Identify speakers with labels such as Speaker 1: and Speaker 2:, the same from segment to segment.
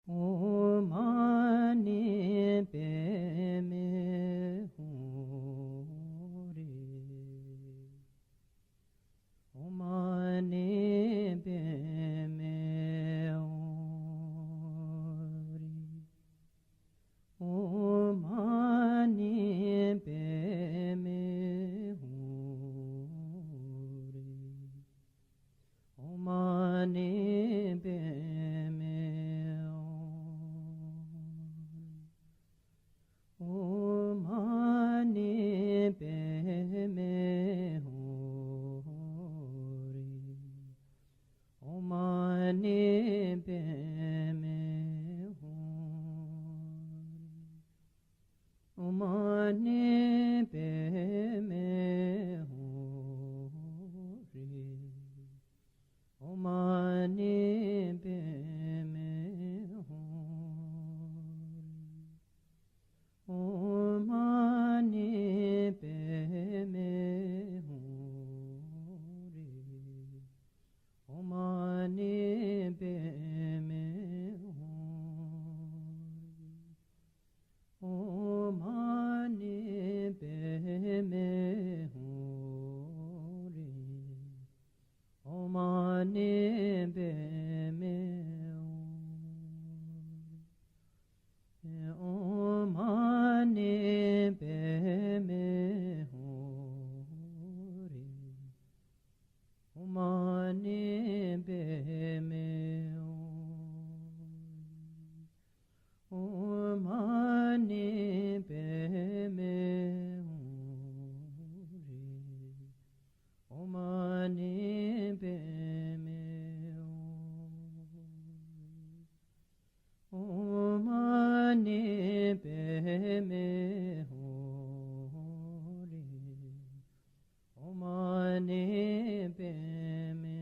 Speaker 1: Omani Peme Hori Omani Peme Hori Omani Peme Hori Omani Peme Omani Peme Hori Omani Peme Hori Omani Peme Hori Omani Peme Hori Omani Peme Hori Omani Peme Hori Omani Peme Hori Omani Peme Omani Peme Hori Omani Peme Omani Peme Hori Omani Peme Omani Peme Hori Omani Peme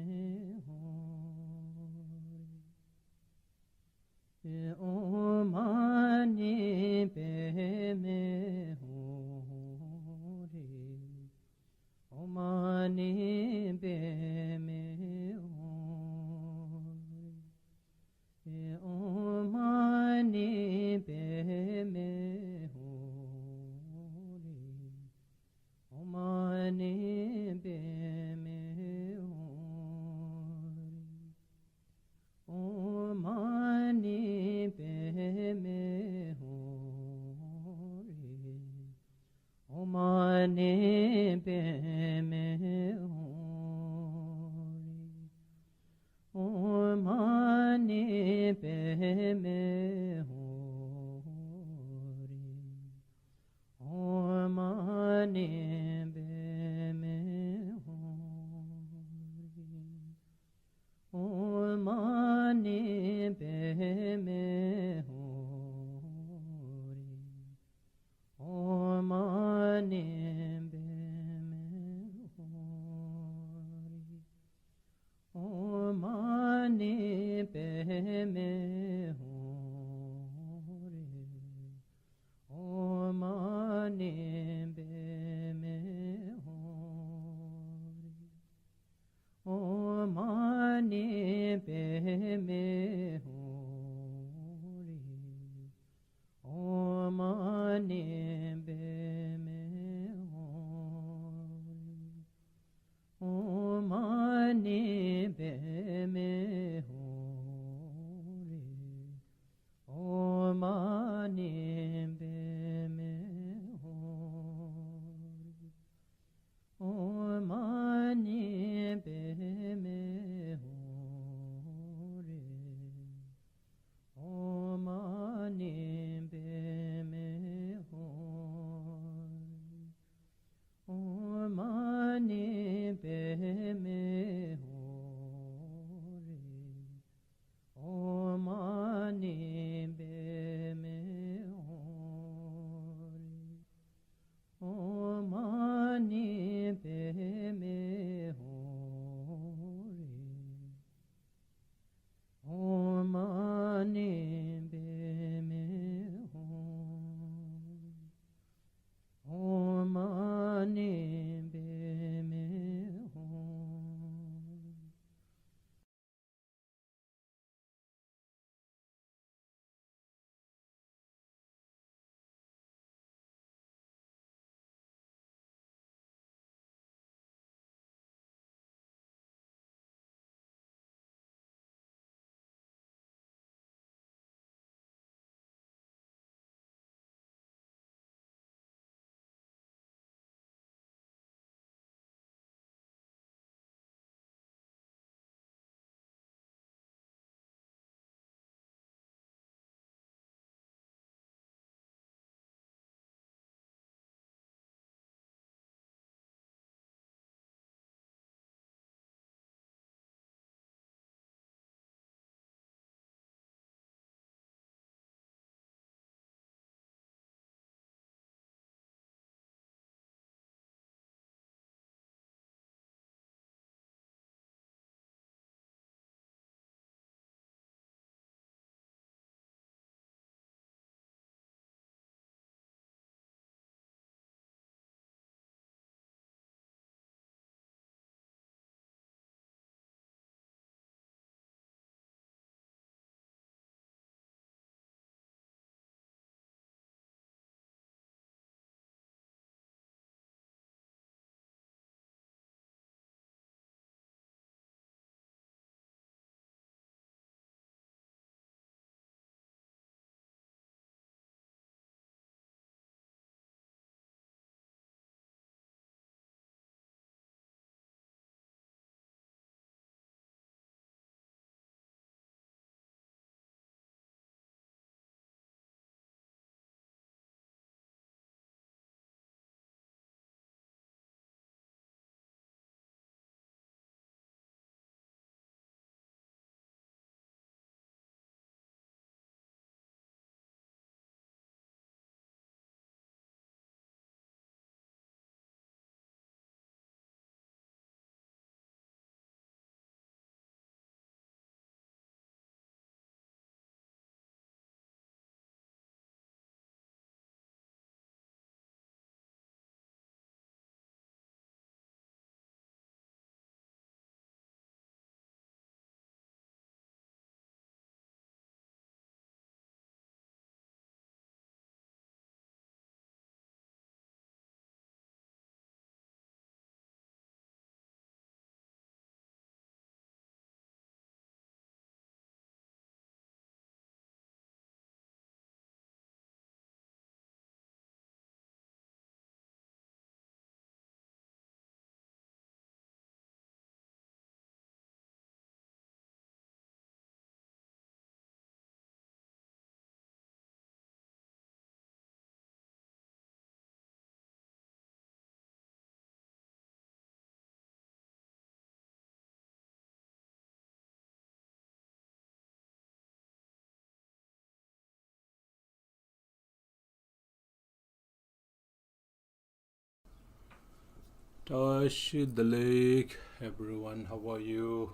Speaker 2: Tashi Delek, everyone, how are you?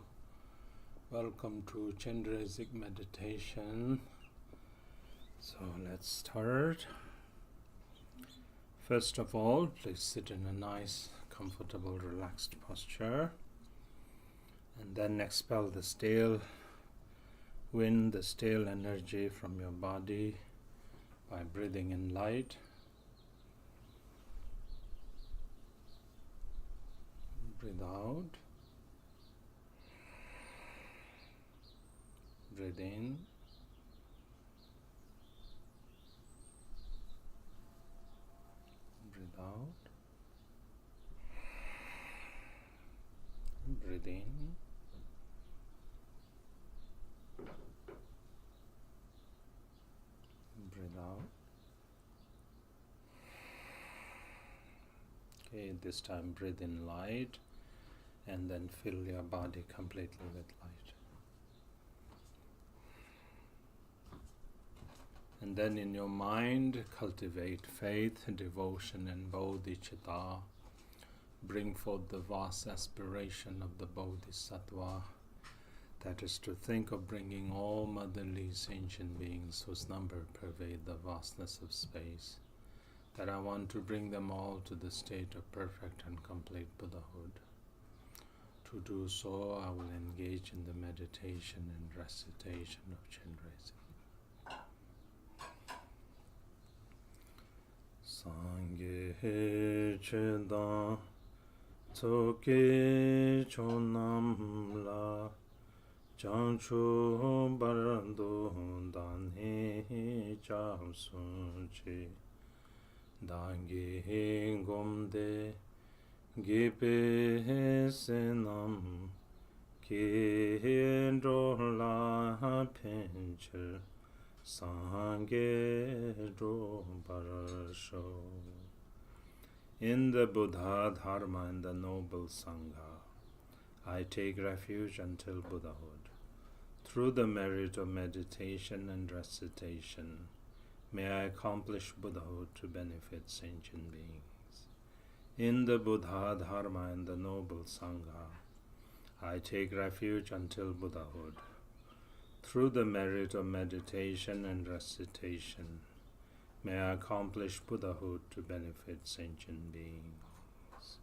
Speaker 2: Welcome to Chenrezik meditation. So let's start. First of all, please sit in a nice, comfortable, relaxed posture, and then expel the stale wind, the stale energy from your body by breathing in light. Breathe out. Breathe in. Breathe out. Breathe in. Breathe out. Okay, this time breathe in light and then fill your body completely with light. And then in your mind, cultivate faith, devotion, and bodhicitta. Bring forth the vast aspiration of the bodhisattva, that is to think of bringing all motherly sentient beings whose number pervade the vastness of space, that I want to bring them all to the state of perfect and complete Buddhahood. To do so, I will engage in the meditation and recitation of Chenrezik. Sangye Chedan Tsoke Chonam La Chanchu Barando Danhe Cham Sunchi Dange Gomde Gipe Senam Kendro La Penchel Sangye Do Parasho. In the Buddha, Dharma, and the noble Sangha, I take refuge until Buddhahood. Through the merit of meditation and recitation, may I accomplish Buddhahood to benefit sentient beings. In the Buddha, Dharma, and the noble Sangha, I take refuge until Buddhahood. Through the merit of meditation and recitation, may I accomplish Buddhahood to benefit sentient beings.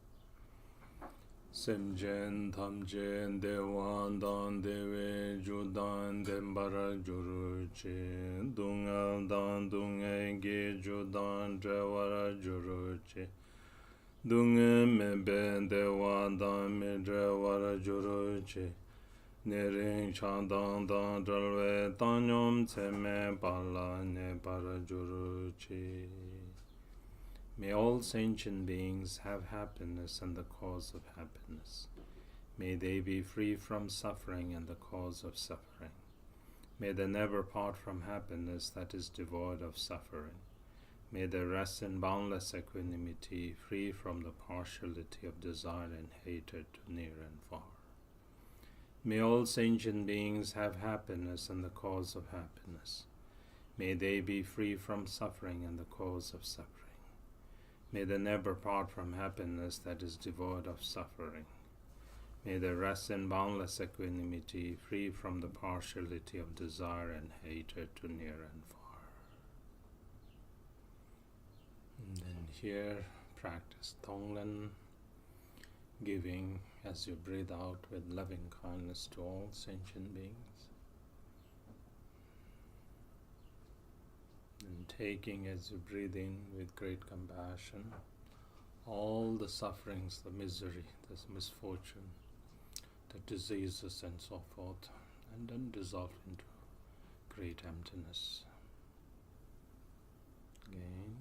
Speaker 2: Semjen Tamjen Dewan Dan Deve Judan Dembara Juruche Dungal Dan Dunga Ge Judan Drewara Juruche Dunga Meben Dewan Dan Medrewara Juruche Nering Chandang Dan Dralwe Tanyom Tseme Pala Ne Para Juruchi. May all sentient beings have happiness and the cause of happiness. May they be free from suffering and the cause of suffering. May they never part from happiness that is devoid of suffering. May they rest in boundless equanimity, free from the partiality of desire and hatred to near and far. May all sentient beings have happiness and the cause of happiness. May they be free from suffering and the cause of suffering. May they never part from happiness that is devoid of suffering. May they rest in boundless equanimity, free from the partiality of desire and hatred to near and far. And then here, practice Tonglen, giving as you breathe out with loving kindness to all sentient beings, and taking as you breathe in with great compassion all the sufferings, the misery, the misfortune, the diseases and so forth, and then dissolve into great emptiness. Again.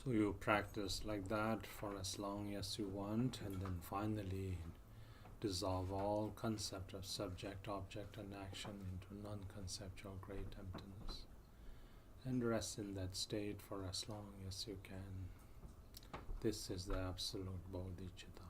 Speaker 2: So you practice like that for as long as you want, and then finally dissolve all concept of subject, object, and action into non-conceptual great emptiness. And rest in that state for as long as you can. This is the absolute bodhicitta.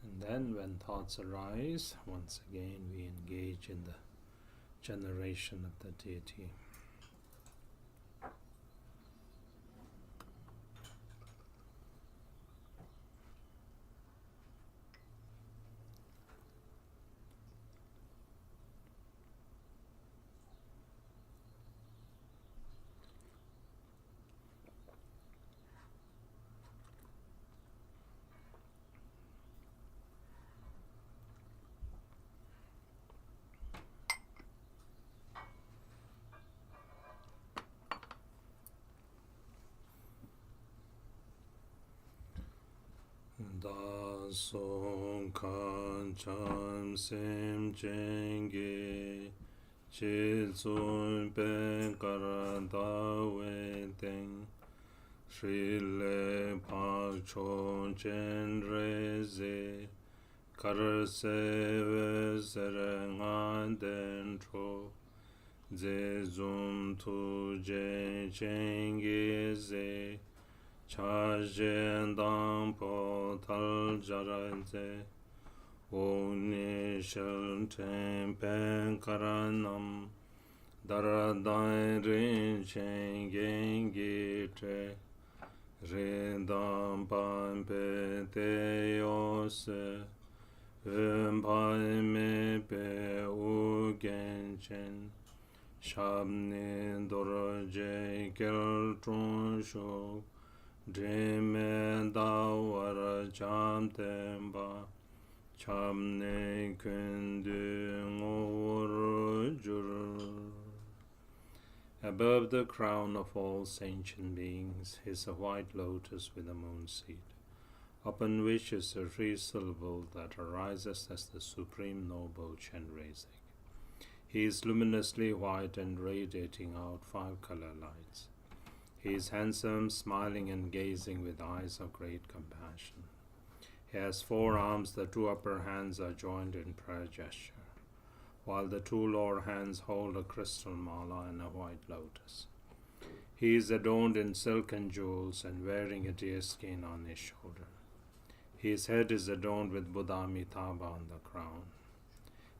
Speaker 2: And then when thoughts arise, once again we engage in the generation of the deity. Da song kan cham sem jenge chi zun ben kara da we teng shri le pa chon chen re ze kar se we sere ngan den tro ze zum tu je jenge ze cha jen dang po tal jaran ze o ni shel ten pen karanam dara dai rin chen gen gi tre rin dang pan pe te yo se pen me pe u gen chen shab ni dor je kel tron sho Dremen dawara cham temba cham ne kundu ngor jur. Above the crown of all sentient beings is a white lotus with a moon seed, upon which is a three syllable that arises as the supreme noble Chenrezik. He is luminously white and radiating out 5 color lights. He is handsome, smiling and gazing with eyes of great compassion. He has 4 arms, the 2 upper hands are joined in prayer gesture, while the 2 lower hands hold a crystal mala and a white lotus. He is adorned in silk and jewels and wearing a deer skin on his shoulder. His head is adorned with Buddha Amitabha on the crown.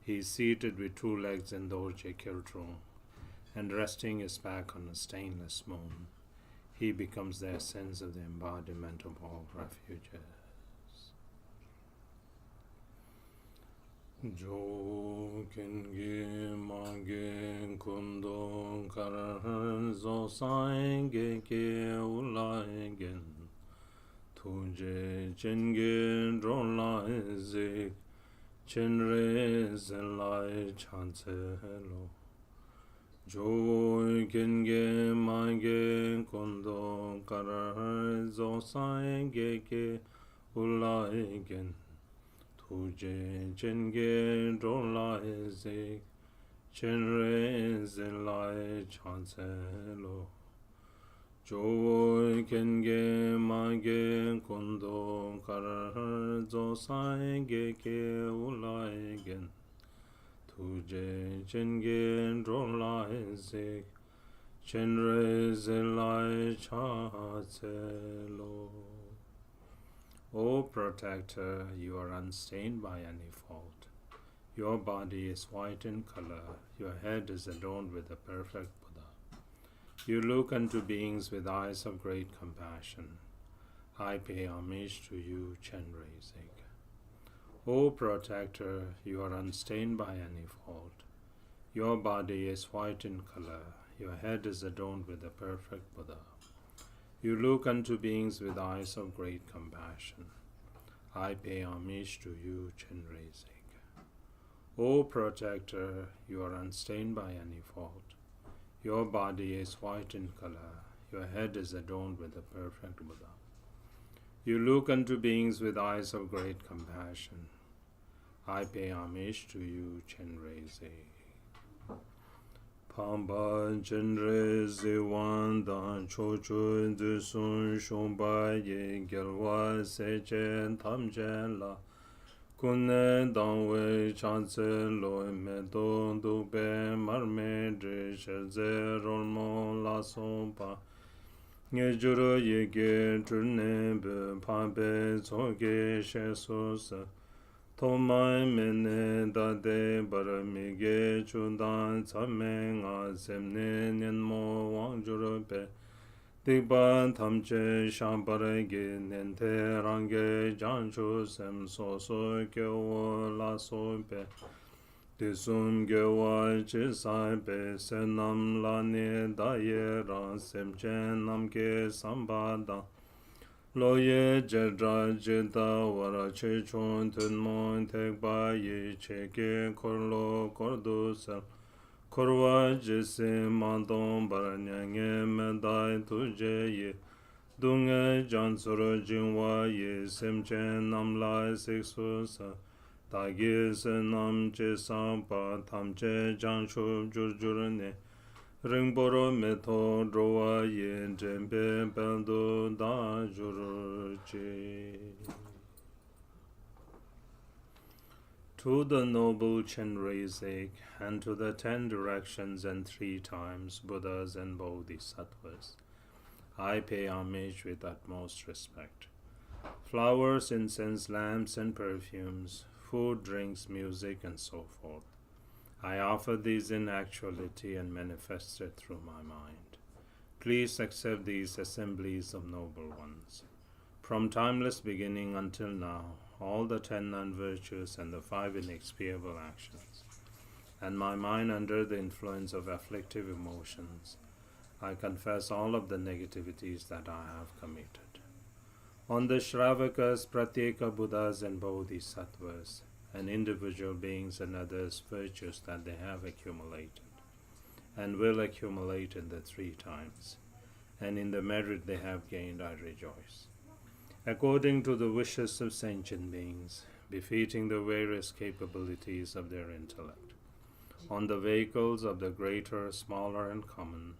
Speaker 2: He is seated with 2 legs in Dorje Kiltrung and resting his back on a stainless moon. He becomes the essence of the embodiment of all refuges. Jo Kenge Mange Kundo Karan Zo Sange Ke Ulaingen Tuje Jenge Drolai Zik Chenrezik Lai Chancelo Joy Kenge Mange Kondo Karar Zo Sange Ke Ulaigen Tuje Jenge Drolai Zik Chenrezik Lai Chancelo Joy Kenge Mange Kondo Karar Zo Sange Ke Ulaigen Tuje Jenge Drolai Zik Chenrezik Lai Chancelo. O protector, you are unstained by any fault. Your body is white in color, your head is adorned with a perfect Buddha. You look unto beings with eyes of great compassion. I pay homage to you, Chenrezik. O protector, you are unstained by any fault. Your body is white in color, your head is adorned with a perfect Buddha. You look unto beings with eyes of great compassion. I pay homage to you, Chenrezik. O protector, you are unstained by any fault. Your body is white in color, your head is adorned with a perfect Buddha. You look unto beings with eyes of great compassion. I pay homage to you, Chenrezik. Pamba Chenrezik Wanda Chochu Dusun Shomba Ye Gelwa Sechen Tamchen La Kunne Dangwe Chanse Loi Medon Dube Marme Dreshe Rolmon La Sompa Nye Juro Yege Trune Be Pambe Zoge Shesos Tomai Mene Dade Baramige Chudan Tsame Nga Semne Nyenmo Wang Juro Be Dikban Tamche Shambarege Nente Range Janchu Sem Soso Gyo La So Be Disum Gyo Chisai Be Senam Lani Daye Ran Semchen Namke Sambada Loye Jedra Jeda Wara Che Chon Tunmon Tekba Ye Cheke Korlo Kordusel Korwa Jese Mandon Baranyange Medai Tuje Ye Dunge Jansuro Jinwa Ye Semchen Namla Seksusa Tagi Senam Che Sampa Tamche Janshub Jurjurne Ringboro Meto Drowa Ye Jembe Beldo Da Jurje. To the noble Chenrezik, and to the 10 directions and 3 times Buddhas and Bodhisattvas, I pay homage with utmost respect. Flowers, incense, lamps, and perfumes, food, drinks, music, and so forth. I offer these in actuality and manifested through my mind. Please accept these assemblies of noble ones. From timeless beginning until now, all the 10 non-virtues and the 5 inexpiable actions, and my mind under the influence of afflictive emotions, I confess all of the negativities that I have committed. On the Shravakas, Pratyeka Buddhas and Bodhisattvas, and individual beings and others' virtues that they have accumulated, and will accumulate in the 3 times, and in the merit they have gained, I rejoice. According to the wishes of sentient beings, befitting the various capabilities of their intellect, on the vehicles of the greater, smaller, and common,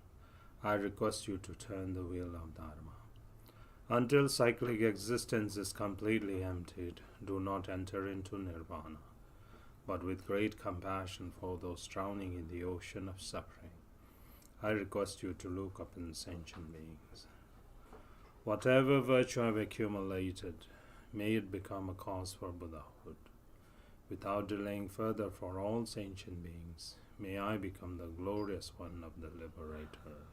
Speaker 2: I request you to turn the wheel of Dharma. Until cyclic existence is completely emptied, do not enter into nirvana, but with great compassion for those drowning in the ocean of suffering, I request you to look upon sentient beings. Whatever virtue I have accumulated, may it become a cause for Buddhahood. Without delaying further for all sentient beings, may I become the glorious one of the Liberator.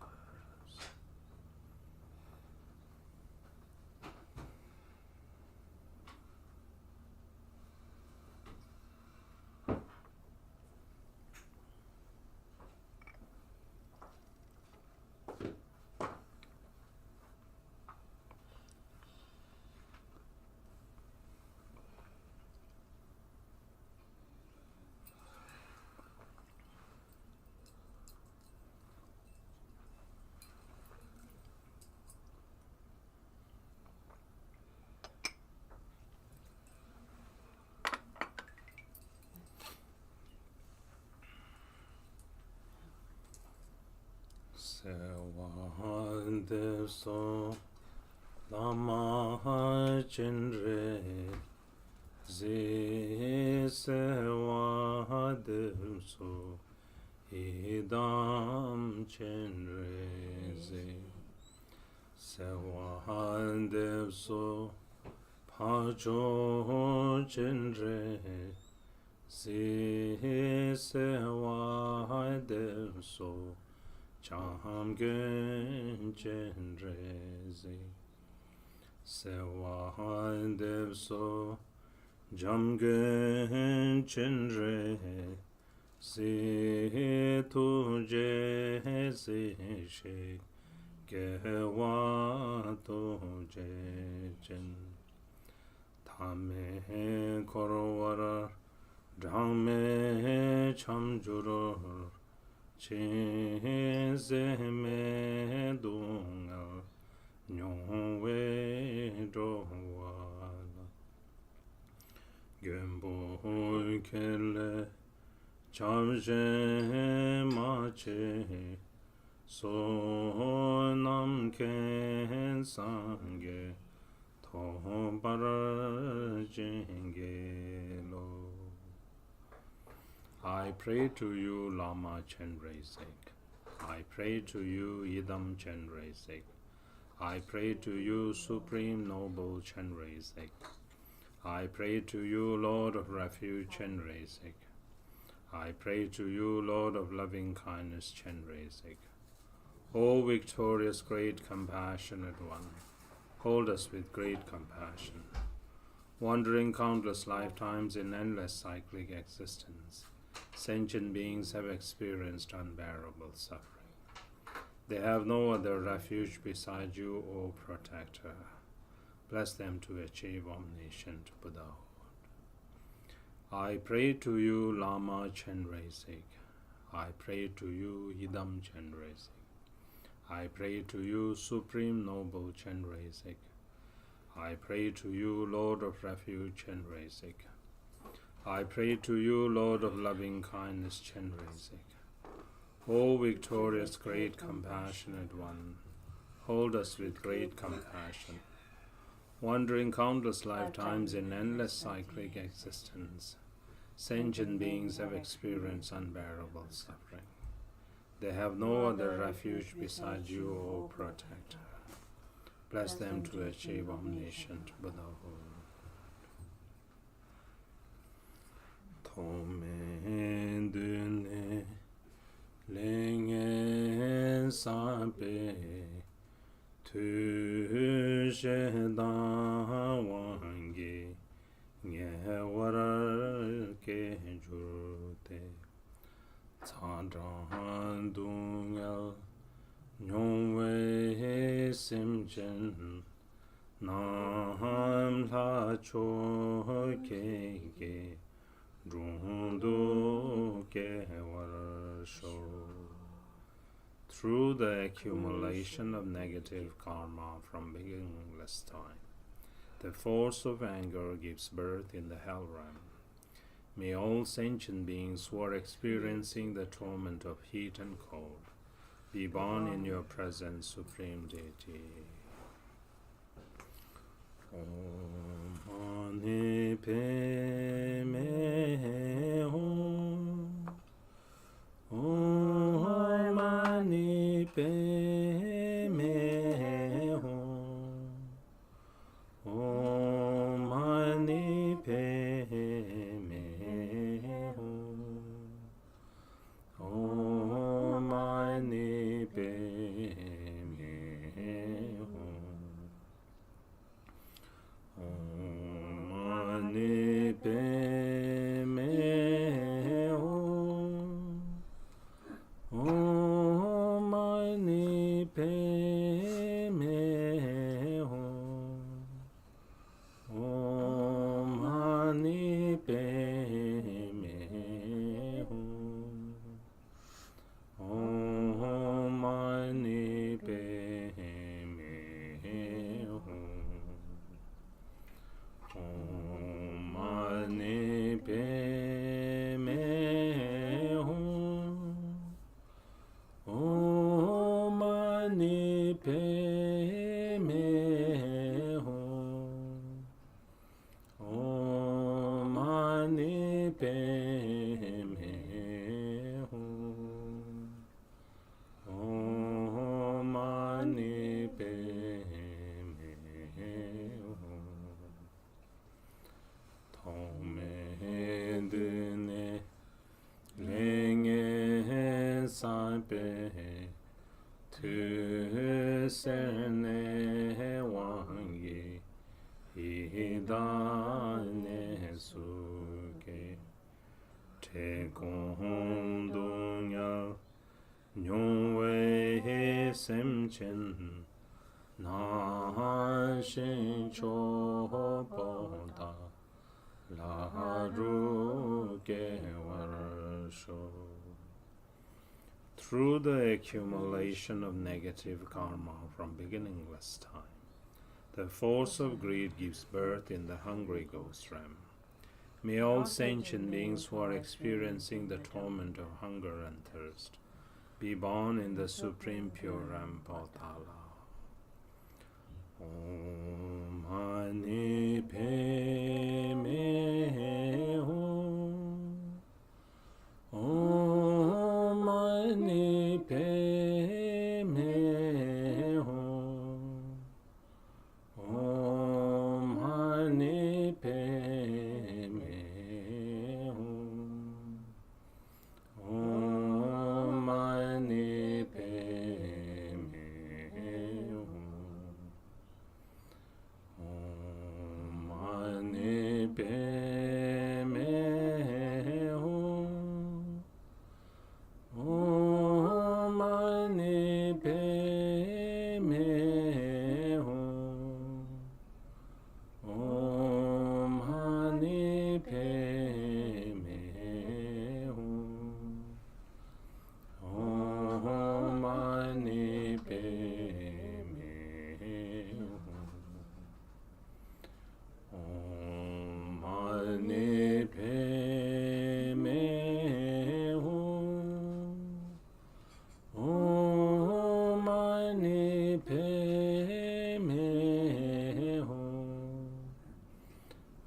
Speaker 2: Sewa so lama Chenrezik sewa so idam Chenrezik sewa so pacho Chenrezik sewa so Chamgen Chenrezik Sewa so Jamgen Chenrezik Si tuje shik Gewa tuje chen Tame korowara Drangme chamjuror Chenze me dunga Nyongwe Dowana Khenpo Kele Chamje Mache Sonam Ken Sange Tombara Jengelo. I pray to you, Lama Chenrezik. I pray to you, Idam Chenrezik. I pray to you, Supreme Noble Chenrezik. I pray to you, Lord of Refuge Chenrezik. I pray to you, Lord of Loving Kindness Chenrezik. O victorious, great, compassionate one, hold us with great compassion. Wandering countless lifetimes in endless cyclic existence, sentient beings have experienced unbearable suffering. They have no other refuge beside you, O Protector. Bless them to achieve omniscient Buddhahood. I pray to you, Lama Chenrezik. I pray to you, Idam Chenrezik. I pray to you, Supreme Noble Chenrezik. I pray to you, Lord of Refuge Chenrezik. I pray to you, Lord of Loving Kindness Chenrezik. O victorious, great, compassionate one, hold us with great compassion. Wandering countless lifetimes in endless cyclic existence, sentient beings have experienced unbearable suffering. They have no other refuge beside you, O Protector. Bless them to achieve omniscient Buddhahood. Tome dune lenge sape tu sheda wangi nge warar ke jurte tsadran dungal nyongwe simchen nam la cho ke through the accumulation of negative karma from beginningless time, the force of anger gives birth in the hell realm. May all sentient beings who are experiencing the torment of heat and cold be born in your presence, Supreme Deity. Om Mani Padme Hum. Om Mani Padme Hum. Om Mani Padme Hum. Om Mani Padme Hum. Om Mani Padme Hum. Om Mani Padme Hum. Om Mani Padme Hum. Om Mani Padme Hum. Om Mani Padme Hum. Om Mani Padme Hum. Om Mani Padme Hum. Om Mani Padme Hum. Tome dune lenge sape tu sene wangi hidane suke te kondunya nyongwe semchen na shin chopoda la ruke warsho. Through the accumulation of negative karma from beginningless time, The force of greed gives birth in the hungry ghost realm. May all sentient beings who are experiencing the torment of hunger and thirst be born in the supreme pure realm Pautala. Om Mani Padme Hum. Om Mani Padme Hum. Om Mani Padme Hum. Om Mani Padme Hum. Om Mani Padme Hum. Om Mani Padme Hum. Om Mani Padme Hum. Om Mani Padme Hum. Om Mani Padme Hum. Om Mani Padme Hum.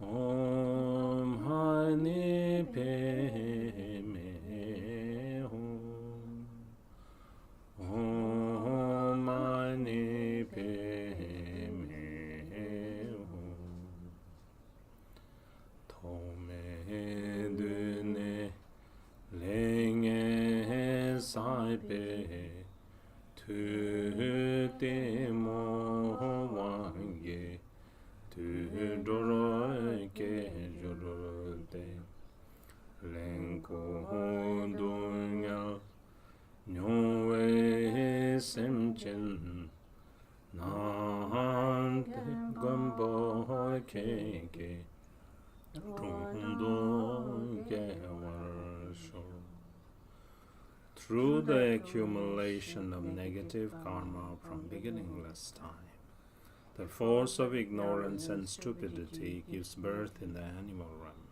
Speaker 2: Om Mani Padme Hum. Om Mani Padme Hum. Tome dune lenge saipe tu te mo wange tu doro ke joro te lenko dunya nyowe semchen nante gombo keke through the accumulation of negative karma from beginningless time, the force of ignorance and stupidity gives birth in the animal realm.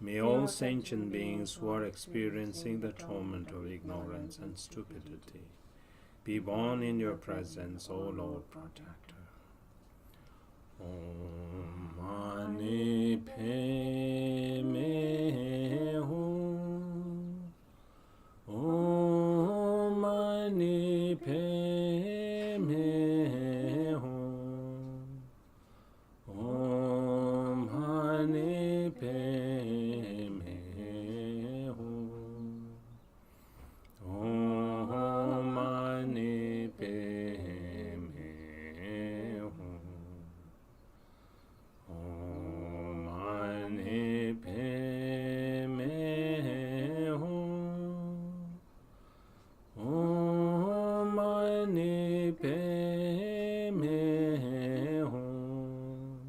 Speaker 2: May all sentient beings who are experiencing the torment of ignorance and stupidity be born in your presence, O Lord Protector. Om Mani Padme Hum. Om Mani Padme Hum. Om Mani Padme Hum. Om Mani Padme Hum. Om Mani Padme Hum. Om Mani Padme Hum.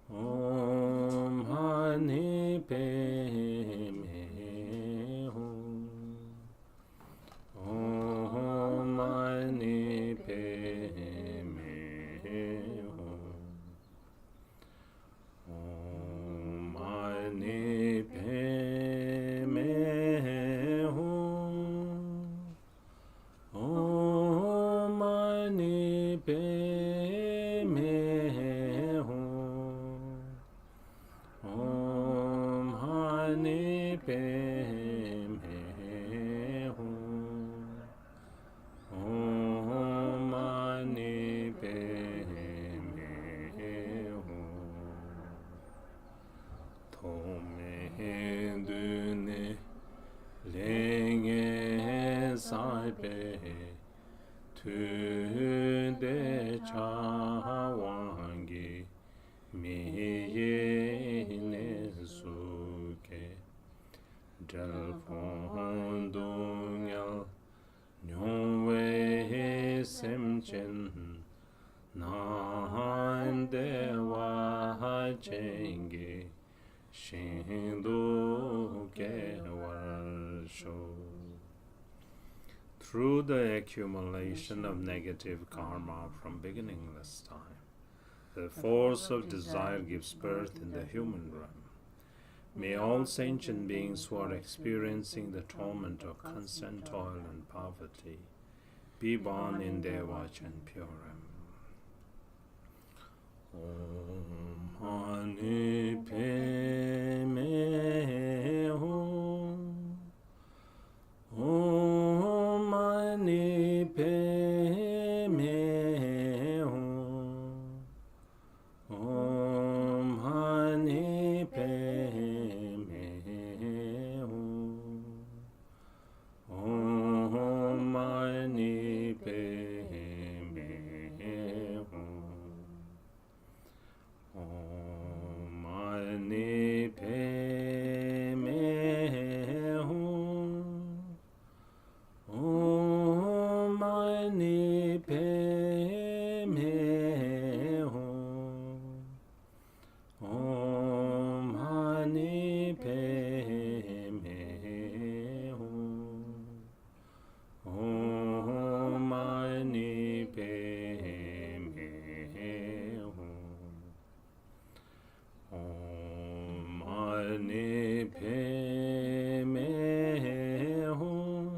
Speaker 2: Om Mani Padme Hum. Om Mani Padme Hum. Om Mani Padme Hum. Om Mani Padme Hum. Om Mani Padme Hum. Om Mani Padme Hum. Tome dune lenge saipe tu de chawangi mi ne suke del fondungal nyongwe semchen nan dewa chenge shindu ke warsho. Through the accumulation of negative karma from beginningless time, The force of desire gives birth in the human realm. May all sentient beings who are experiencing the torment of constant toil and poverty be born in Devach and Purim. Om Mani Padme Hum. Om Mani Padme Hum. Om Mani Padme Hum. Om Mani Padme Hum. Om Mani Padme Hum. Om Mani Padme Hum. Om Mani Padme Hum. Om Mani Padme Hum. Om Mani Padme Hum.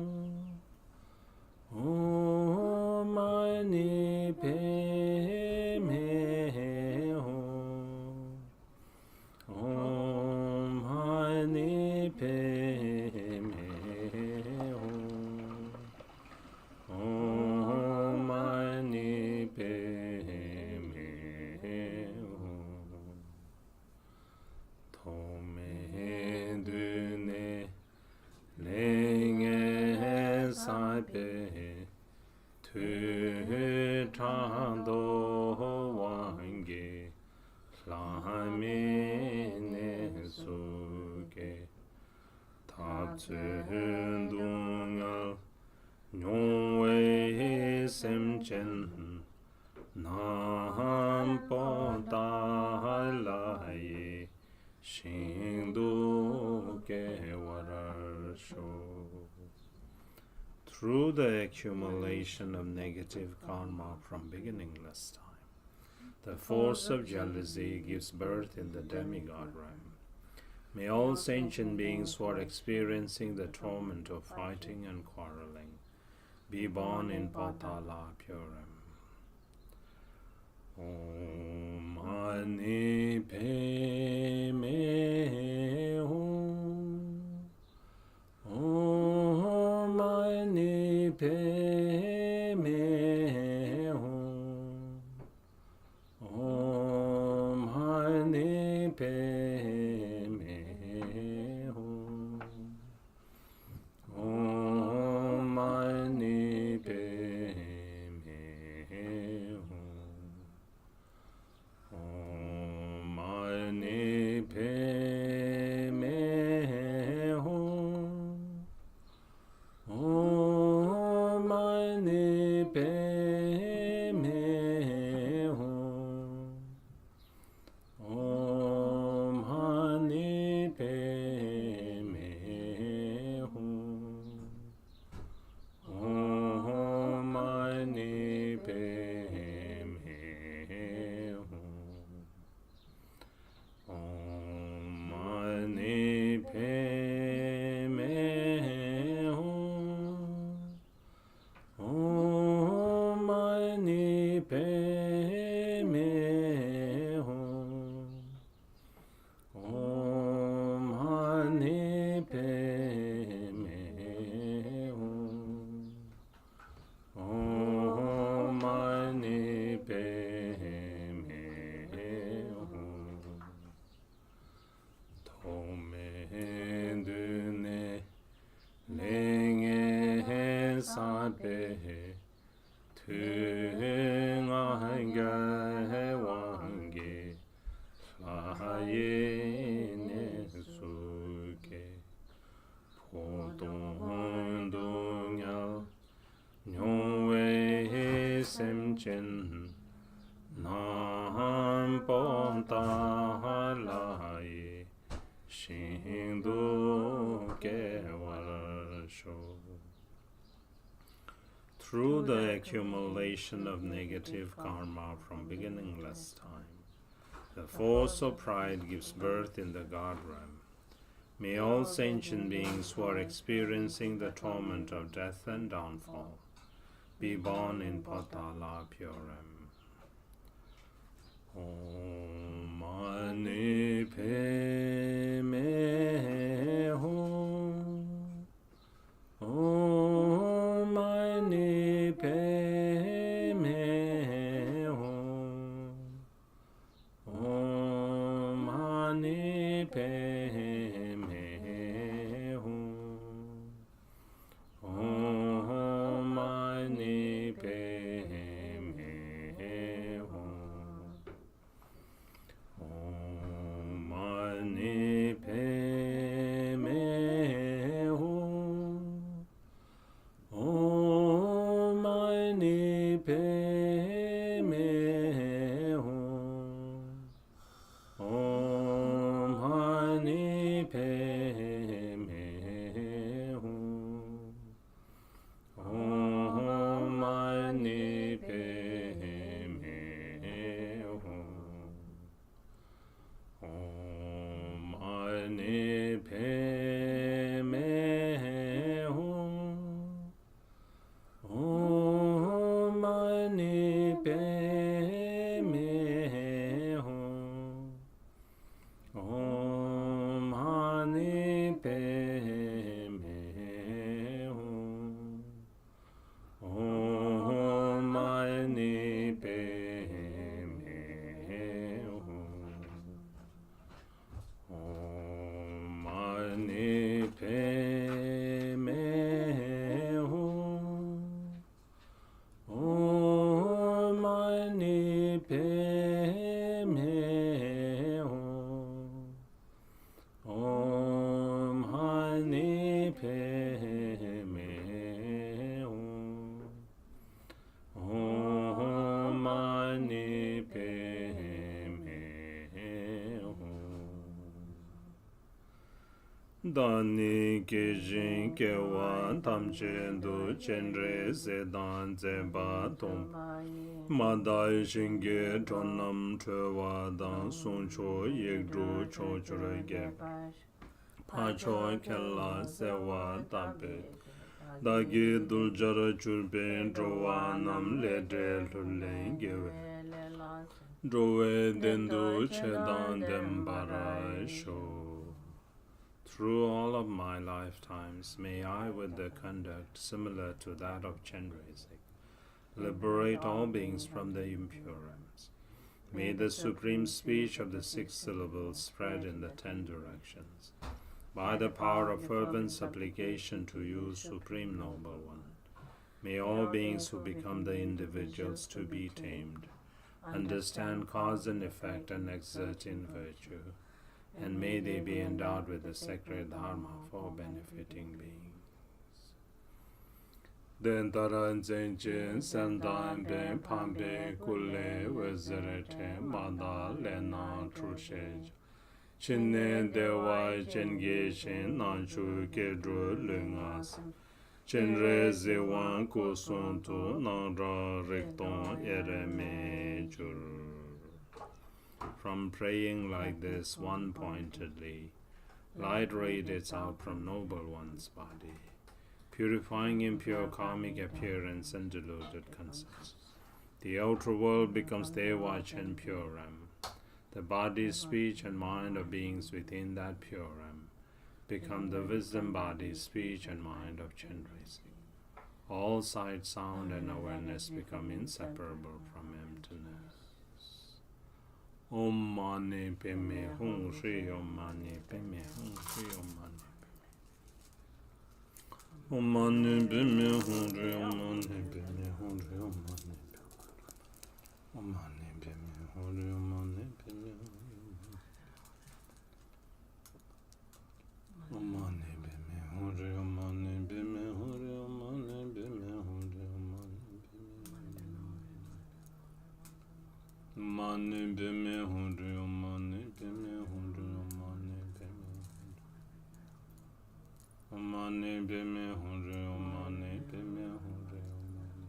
Speaker 2: Om Mani Padme Hum. Om Mani Padme Hum. Om Mani Padme Hum. Tome dune lenge saipe tu chando wange lamine suke tabzundungal nyongwe sentient nam pontai Shindu Kewarasho. Through the accumulation of negative karma from beginningless time, the force of jealousy gives birth in the demigod realm. May all sentient beings who are experiencing the torment of fighting and quarreling be born in Patala Purim. Om Mani Padme Hum. Om Mani Padme Hum. Om Mani Padme Hum. Om Mani Padme Hum. Om Mani Padme Hum. Om Mani Padme Hum. Om Mani Padme Hum. Om Mani Padme Hum. Om Mani Padme Hum. Om Mani Padme Hum. Om Mani Padme Hum. Om Mani Padme Hum. Tome dune lenge sabe tunga wange laine suke podondonya nyongwe semchen nam pontalai shindu kewarasho. through the accumulation of negative karma from beginningless time. The force of pride gives birth in the God realm. May all sentient beings who are experiencing the torment of death and downfall be born in Patala Purem. Om Mani Padme Hum. Om Mani Padme Hum. Om Mani Padme Hum. Om Mani Padme Hum. Om Mani Padme Hum. Om Mani Padme Hum. Om Mani Padme Hum. Om Mani Padme Hum. Om Mani Padme Hum. Om Mani Padme Hum. Om Mani Padme Hum. Om Mani Padme Hum. Om Mani Padme Hum. Om Mani Padme Hum. Om Mani Padme Hum. Om Mani Padme Hum. Dani Kijin Kewan Tamchen Du Chenrezik Practice Madai Shinge Tonam Trewa Dan Suncho Yegdru Chochurage Pacho Kella Sewa Tape Dagi Duljara Chulpen Drowanam Lede Lulengewe Drove Dendu Chedan Dembara Sho. Through all of my lifetimes, may I, with the conduct similar to that of Chenrezik, liberate all beings from the impure realms. May the supreme speech of the 6 syllables spread in the 10 directions. By the power of fervent supplication to you, Supreme Noble One, may all beings who become the individuals to be tamed understand cause and effect and exert in virtue, and may they be endowed with the sacred dharma for benefiting beings. Dentaran Zenchen Sandan Ben Pambe Kule Wezerete Mada Lena Trushej Chinne Dewa Chenge Shen Nanchu Kedru Lungas Chenrezik Wan Kusuntu Nandra Rekton Ereme Jur. From praying like this one-pointedly, light radiates out from Noble One's body, purifying impure karmic appearance and deluded concepts. The outer world becomes Deva Chen Pure Ram. The body, speech, and mind of beings within that pure Ram become the wisdom body, speech, and mind of Chenrezik. All sight, sound, and awareness become inseparable from emptiness. Om Mani Padme Hum Shri Om Mani Padme Hum Shri Om Mani Om Mani Padme Hum Shri Om Mani Padme Hum Shri Om Mani Om Mani Padme Hum Shri Om Mani Padme Om Mani Padme Hum Shri Om Mani Padme Hum Shri Om Mani Padme Hum Shri Om Mani Padme Hum Shri Om Mani Padme Hum Shri Om Mani Padme Om Mani Padme Hum Shri Om Mani Padme Hum Shri Om Mani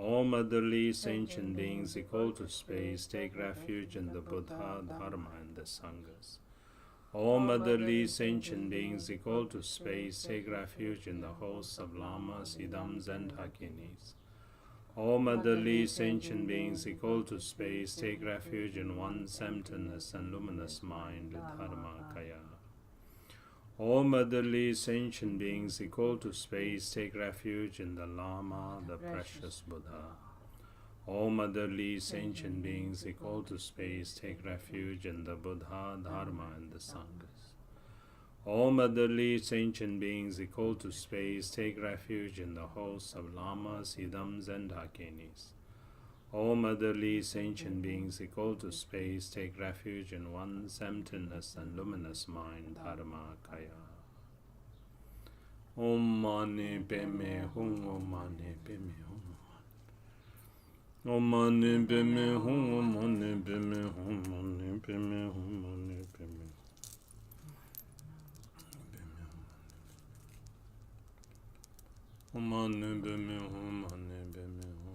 Speaker 2: All motherly sentient beings equal to space take refuge in the Buddha, Dharma, and the Sanghas. All motherly sentient beings equal to space take refuge in the hosts of lamas, idams, and hakinis. All motherly sentient beings equal to space take refuge in one's emptiness and luminous mind, Dharmakaya. All motherly sentient beings equal to space take refuge in the Lama, the precious Buddha. All motherly sentient beings equal to space take refuge in the Buddha, Dharma, and the Sanghas. All motherly sentient beings equal to space take refuge in the hosts of lamas, idams, and hakinis. All motherly sentient beings equal to space take refuge in one's emptiness and luminous mind, Dharma Kaya. Om Mani Padme Hum, Om Mani Padme Hum. Om Mani Padme Hum, Om Mani Padme Hum, Mani Padme Hum, Mani Padme Hum. Om Mani Padme Hum, Mani Padme Hum.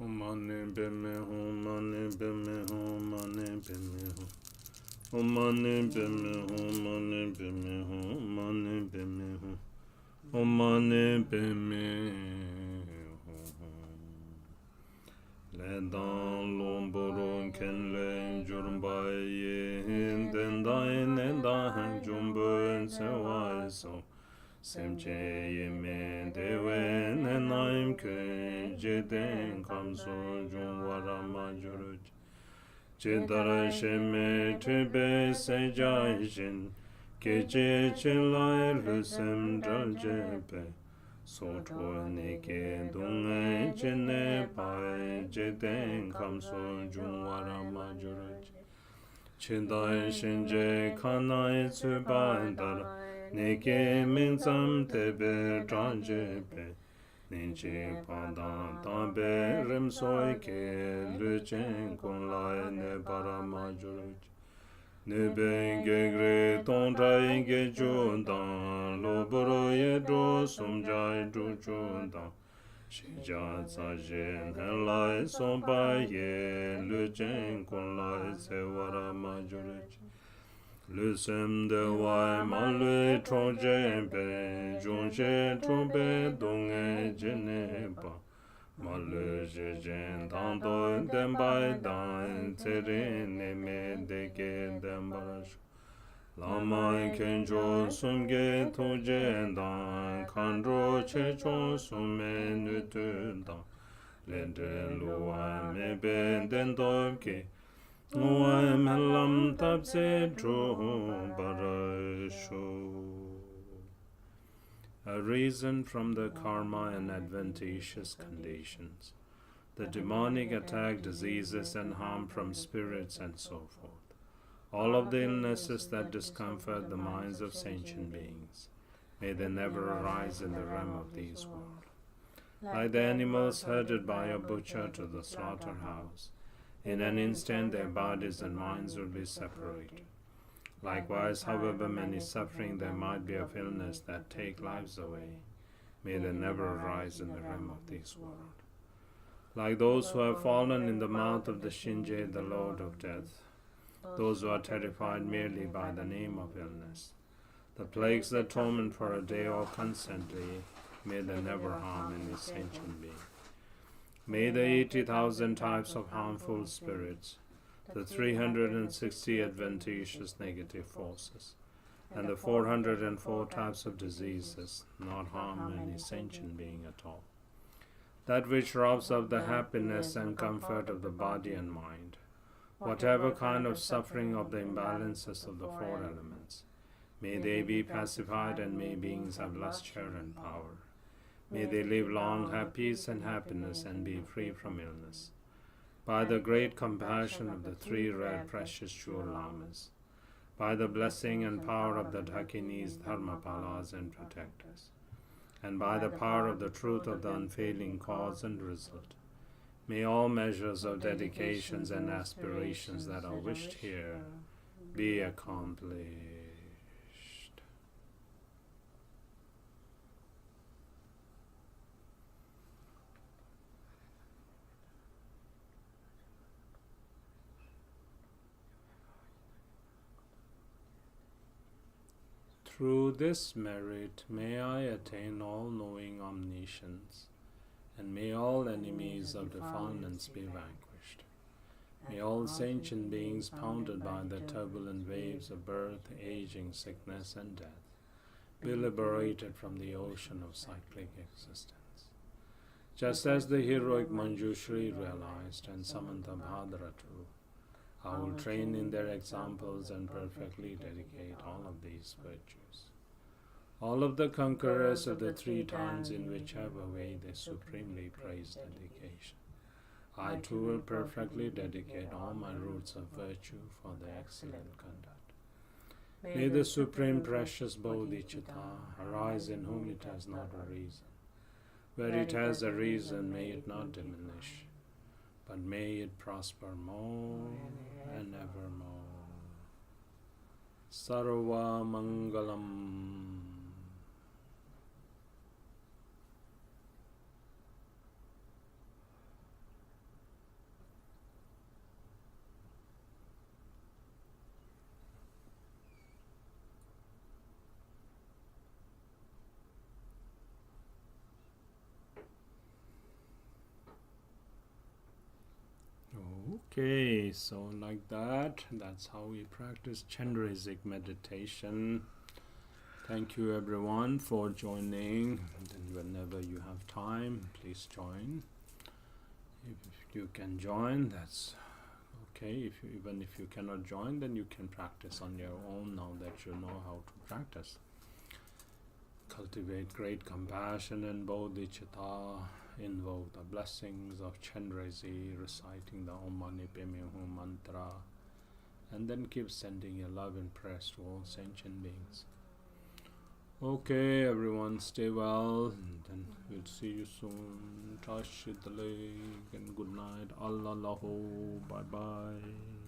Speaker 2: Mani Padme Hum, Mani Padme Hum, Mani Padme Hum. Om Mani Padme Hum, Mani Padme Hum, Mani Padme Hum. Om Mani Padme Hum. Le dan lomboron ken le jurbai ye den dai ne da jumbo se wa so. Semche yeme dewe ne naim ke jeden kamso jungwara majuruj. Chedara sheme trebe se jaishin keche chelai lusem draljepe. Sotro neke dunga chene pai jeden kamso jungwara majuruj. Chedai shinje kanai tsubandara Neke minzam tebe tranjepe Ninche padan tambe rimsoi ke Luchen kun lai ne paramajurj Nebe gegre tontra inge jundan Loboro yedro sumjai dru jundan Shija tsajen helai sompa ye Luchen kun lai se waramajurj Le sem de wai ma le troje be jonje trombe donge jene pa ma le je jen dan do den bai dan tere ne me de ke den barash la ma kenjo sunge to jen dan kandro che chon sume nu tu dan le de lo wa me ben den do ke Oam lam tapse dro barasho. A reason from the karma and adventitious conditions. the demonic attack, diseases, and harm from spirits, and so forth. All of the illnesses that discomfort the minds of sentient beings, may they never arise in the realm of these worlds. Like the animals herded by a butcher to the slaughterhouse, in an instant their bodies and minds will be separated. Likewise, however many suffering there might be of illness that take lives away, may they never arise in the realm of this world. Like those who have fallen in the mouth of the Shinje, the Lord of Death, those who are terrified merely by the name of illness, the plagues that torment for a day or constantly, may they never harm any sentient being. May the 80,000 types of harmful spirits, the 360 adventitious negative forces, and the 404 types of diseases not harm any sentient being at all. That which robs of the happiness and comfort of the body and mind, whatever kind of suffering of the imbalances of the four elements, may they be pacified, and may beings have lustre and power. May they live long, have peace and happiness, and be free from illness. By the great compassion of the three red precious jewel lamas, by the blessing and power of the Dakinis, Dharmapalas, and protectors, and by the power of the truth of the unfailing cause and result, may all measures of dedications and aspirations that are wished here be accomplished. Through this merit may I attain all-knowing omniscience, and may all enemies of defilements be vanquished. May all sentient beings pounded by the turbulent waves of birth, aging, sickness, and death be liberated from the ocean of cyclic existence. Just as the heroic Manjushri realized, and Samantha Bhadra too, I will train in their examples and perfectly dedicate all of these virtues. All of the conquerors of the three times, in whichever way they supremely praise dedication, I too will perfectly dedicate all my roots of virtue for their excellent conduct. May the supreme precious Bodhicitta arise in whom it has not a reason. Where it has a reason, may it not diminish, but may it prosper more and evermore. Sarva Mangalam. Okay, so like that's how we practice Chenrezik meditation. Thank you everyone for joining, and whenever you have time, please join. If you can join, that's okay. Even if you cannot join, then you can practice on your own now that you know how to practice. Cultivate great compassion and bodhicitta. Invoke the blessings of Chenrezik, reciting the Om Mani Padme Hum mantra, and then keep sending your love and prayers to all sentient beings. Okay, everyone, stay well, and then we'll see you soon. Tashi Delek, and good night. Allah Lahu, bye bye.